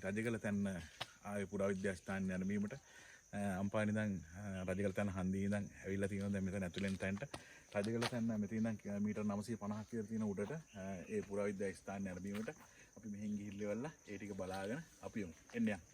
රජගල තැන්න ආවේ පුරාවිද්‍යා ස්ථාන යනවීමට අම්පානි ඉඳන් රජගල තැන්න හන්දියේ ඉඳන් ඇවිල්ලා තියෙනවා දැන් මෙතන ඇතුළෙන් තැනට රජගල තැන්න මෙතන ඉඳන් මීටර් 950ක් විතර තියෙන උඩට ඒ පුරාවිද්‍යා ස්ථාන යනවීමට අපි මෙහෙන් ගිහිල්ලා ඒ ටික බලාගෙන අපි යමු එන්න යන්න.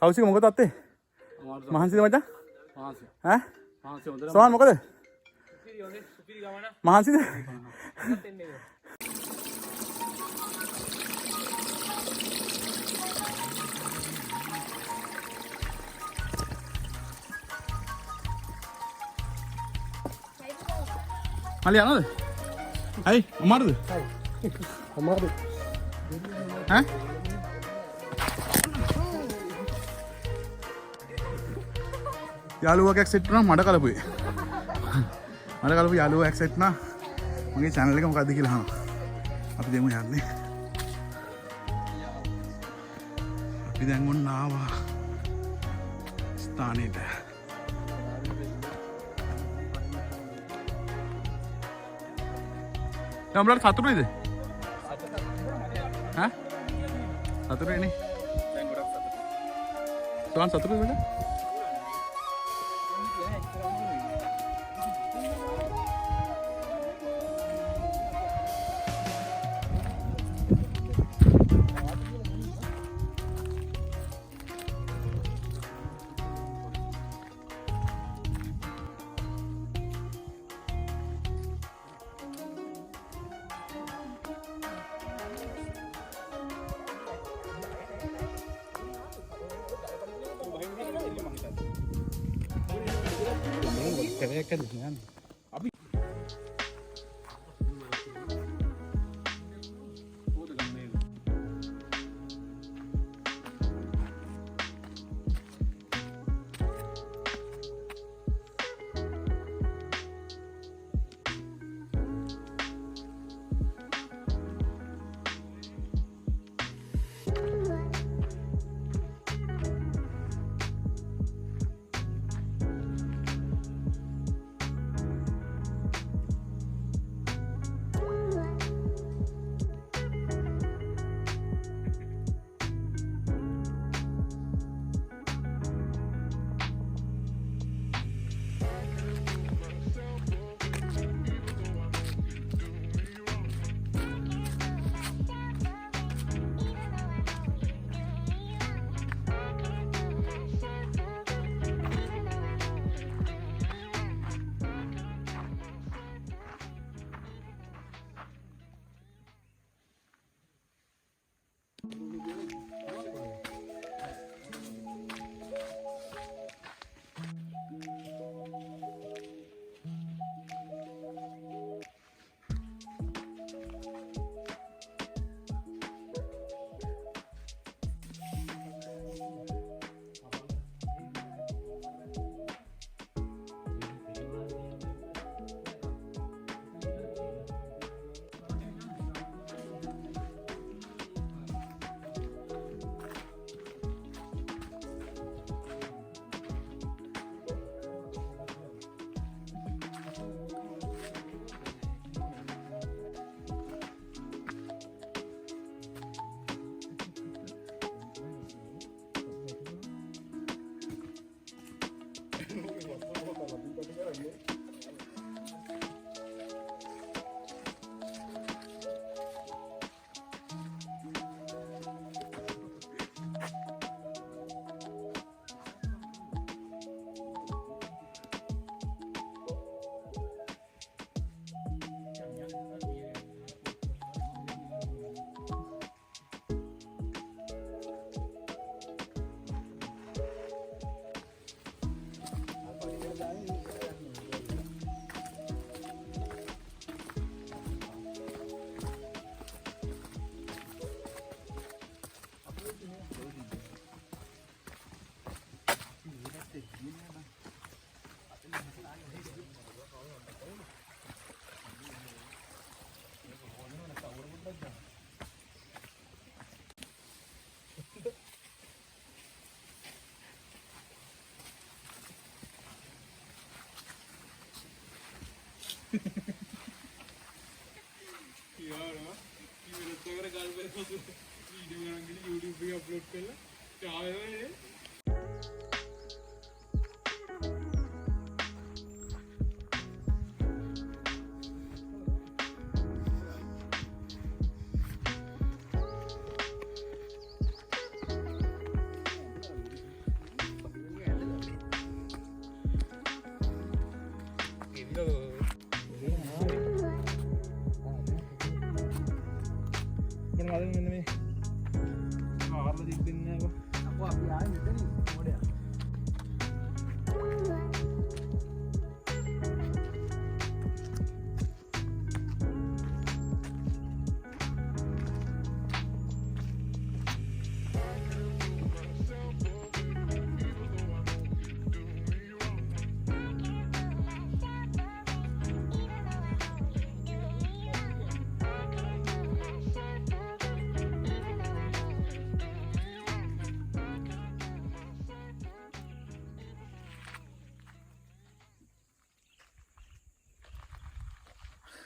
කවුසික මොකද අත්තේ? මහන්සිද මචං? මහන්සි. ඈ? මහන්සි හොඳට. සෝන් මොකද? සුපිරි හොඳේ සුපිරි ගමන. මහන්සිද? මල්ලි යනවද? අයි අමාරුද? අමාරු. ඈ? යාළුවෙක් සෙට් වුණා මඩ කලපුවේ. මඩ කලපු යාළුවෙක් සෙට් වුණා. මගේ channel එක මොකද්ද කියලා අහනවා. අපි දෙමු යන්නේ. අපි දැන් ඔන්න ආවා ස්ථානෙට. නම්ලට සතුටුයිද? ඈ? සතුටුයිනේ. දැන් ගොඩක් සතුටුයි. සෝන් සතුටුයිද මචං? Kayaknya kan abi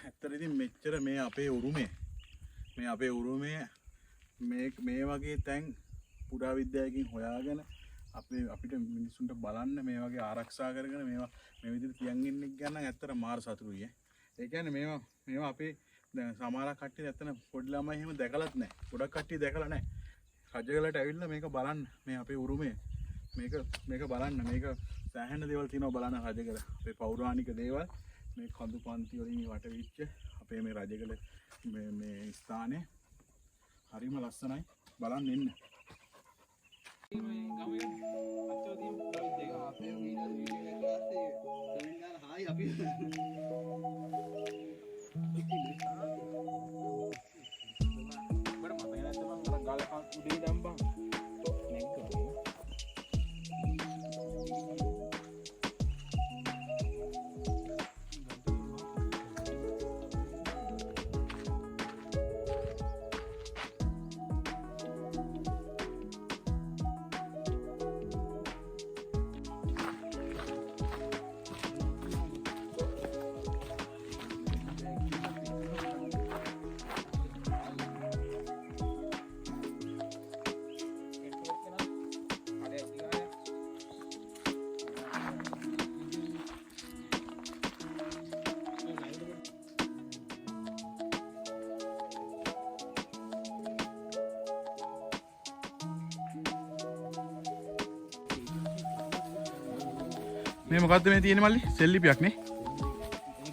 ඇත්තට ඉතින් මෙච්චර මේ අපේ උරුමේ මේ වගේ තැන් පුරාවිද්‍යාවකින් හොයාගෙන අපිට මිනිස්සුන්ට බලන්න මේ වගේ ආරක්ෂා කරගෙන මේවා මේ විදිහට තියන් ඉන්න එක ගන්න ඇත්තට මාර සතුටුයි. ඒ කියන්නේ මේවා අපේ දැන් සමහර කට්ටිය ඇත්තට පොඩි ළමයි එහෙම දැකලත් නැහැ. ගොඩක් කට්ටිය දැකලා නැහැ. රජගලට ඇවිල්ලා මේක බලන්න මේ අපේ උරුමේ මේක බලන්න මේක සෑහෙන දේවල් තියෙනවා බලන්න රජගල. අපේ පෞරාණික දේවල් මේ කඳු පන්ති වලින් වටවිච්ච අපේ මේ රජගල මේ ස්ථානේ හරිම ලස්සනයි බලන්න එන්න. මේ මොකද්ද මේ තියෙන්නේ මල්ලි? සෙල්ලිපියක් නේ.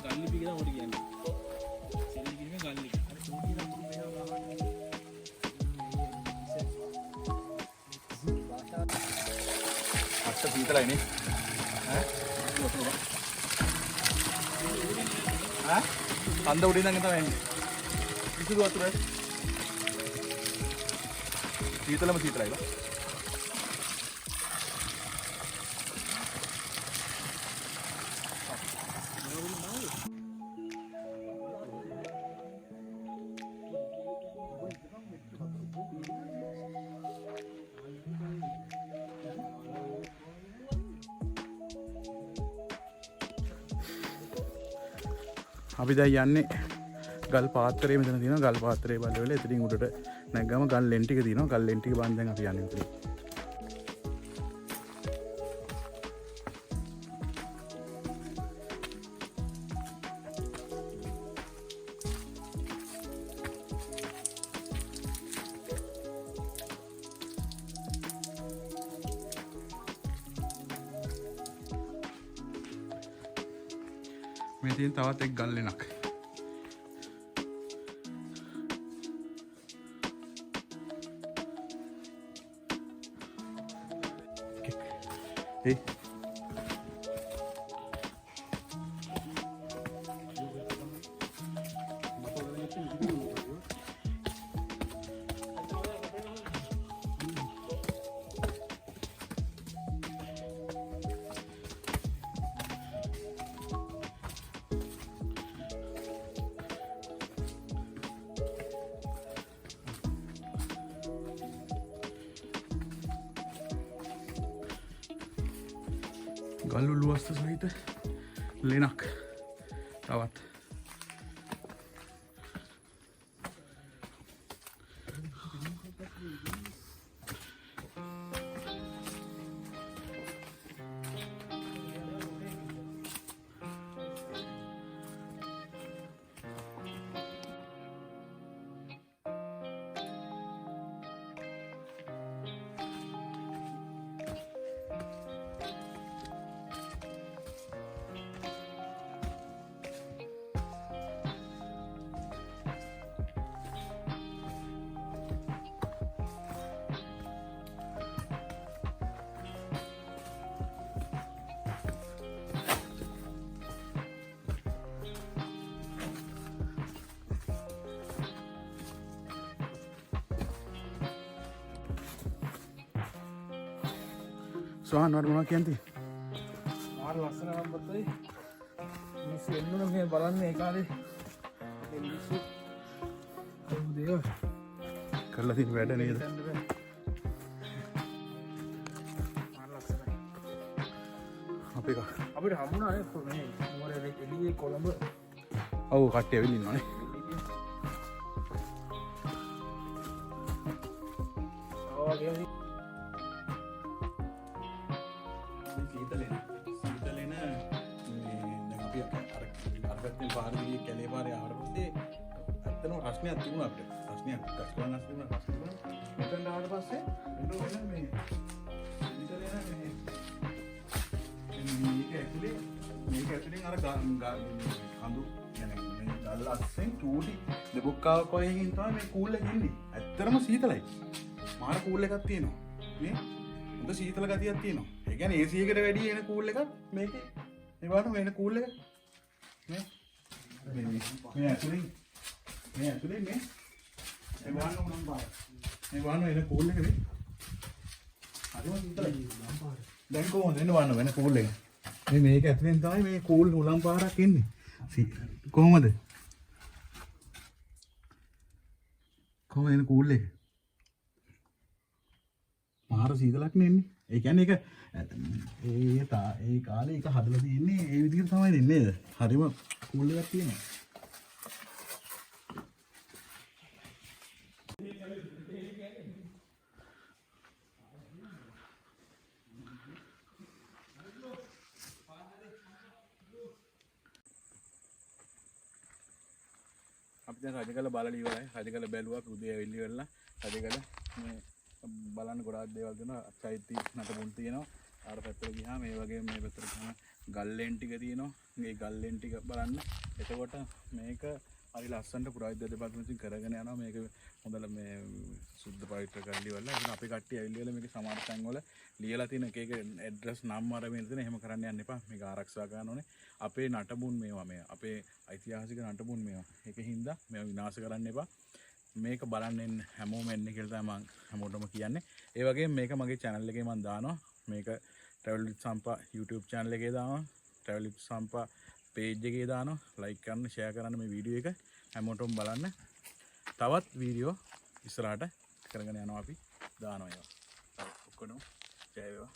ගල්ලිපි කියලා හොරි කියන්නේ. සෙල්ලි කියන්නේ ගල්ලිපි. අත්ත සීතලයි නේ. ඈ? කන්ද උඩින් ඉඳන් තමයි එන්නේ. කිසිදු වතුරයි. සීතලම සීතලයි බා. අපි දැන් යන්නේ ගල් පාත්‍රයේ මෙතන තියෙනවා ගල් පාත්‍රයේ බලවල එතනින් උඩට නැග්ගම ගල් ලෙන් ටික තියෙනවා ගල් ලෙන් ටික බාන් දැන් අපි යන්නේ උඩට. මේ තියෙන තවත් එක් ගල් ලෙනක්. ඒ ගල් උළුවස්ස සහිත ලෙනක් තවත් ස්වාන් වල මොනවා කියන්නේ? මාර ලස්සන නම් බතයි. මිනිස්සු එන්නුන මේ බලන්නේ ඒ කාලේ. මේ මිනිස්සු අර දේව කරලා තියෙන වැඩ නේද? මාර ලස්සනයි. අපිට හම්බුණා නේ මේ මොරේ එළියේ කොළඹ. ඔව් කට්ටිය ඇවිල්ලා ඉන්නවනේ. සීතලෙන අපි අර පැත්තෙන් පාර දිගේ කැලේ පාරේ ආවට පස්සේ ඇත්තටම රස්නයක් තිබුණා අපිට. රස්නයක් ගස්කොලන්නස් තිබුණා රස්න තිබුණා. මෙතෙන් ආවට පස්සේ මෙන්න මේ සීතලෙන මේක ඇතුලෙන් අර කඳු කියන්නේ මේ ගල් අස්සෙන් චූටි දෙබොක්කාව කොහෙකින් තමයි මේ කූල් එක ඉන්නේ. ඇත්තටම සීතලයි. මාර කූල් එකක් තියෙනවා. මේ හොඳ සීතල ගතියක් තියෙනවා. ඒ කියන්නේ AC එකට වැඩි එන කූල් එකක් මේකේ. මේ බලන්න වෙන කූල් එක. මේ ඇතුලෙන් මේ වහන්න උනම් පාර. මේ වහන්න වෙන කූල් එක නේ. හරිම සීතලයි. දැන් කොහොමද එන්න වහන්න වෙන කූල් එක. මේක ඇතුලෙන් තමයි මේ කූල් උලම් පාරක් එන්නේ. කොහොමද? කොහොමද එන කූල් එක? මාර සීතලක් නෙන්නේ. ඒ කියන්නේ ඒක ඒ කාලේ ඒක හදලා තියෙන්නේ ඒ විදිහට තමයි දෙන්නේ නේද? හරිම කූල් එකක් තියෙනවා. අපි දැන් රජගල බලලා ඉවරයි. රජගල බැලුවා අපි උදේ ඇවිල්ලි වෙලා රජගල මේ බලන්න ගොඩාක් දේවල් දෙනවා. චෛත්‍ය නටබුන් තියෙනවා. ආර පැත්තට ගියාම මේ වගේ මේ පැත්තට ගියාම ගල්ලෙන් ටික තියෙනවා. මේ ගල්ලෙන් ටික බලන්න. එතකොට මේක හරි ලස්සනට පුරාවිද්‍යා දෙපාර්තමේන්තුවෙන් කරගෙන යනවා. මේක හොඳට මේ සුද්ධ පවිත්‍ර කරලි වල. ඉතින් අපි කට්ටිය ඇවිල්ලා මේක සමහර තැන් වල ලියලා තියෙන එක ඇඩ්‍රස් නම් අරගෙන තියෙන. එහෙම කරන්න යන්න එපා. මේක ආරක්ෂා කරන්න ඕනේ. අපේ නටබුන් මේවා මේ අපේ ඓතිහාසික නටබුන් මේවා. ඒකින්ද මේවා විනාශ කරන්න එපා. මේක බලන්න එන්න හැමෝම එන්න කියලා තමයි මම හැමෝටම කියන්නේ. ඒ වගේම මේක මගේ channel එකේ මම දානවා. මේක travel with Sampa YouTube channel එකේ දානවා. travel with Sampa page එකේ දානවා. like කරන්න, share කරන්න මේ වීඩියෝ එක හැමෝටම බලන්න. තවත් වීඩියෝ ඉස්සරහට කරගෙන යනවා අපි දානවා ඒවා. ඔක්කොම ජය වේවා.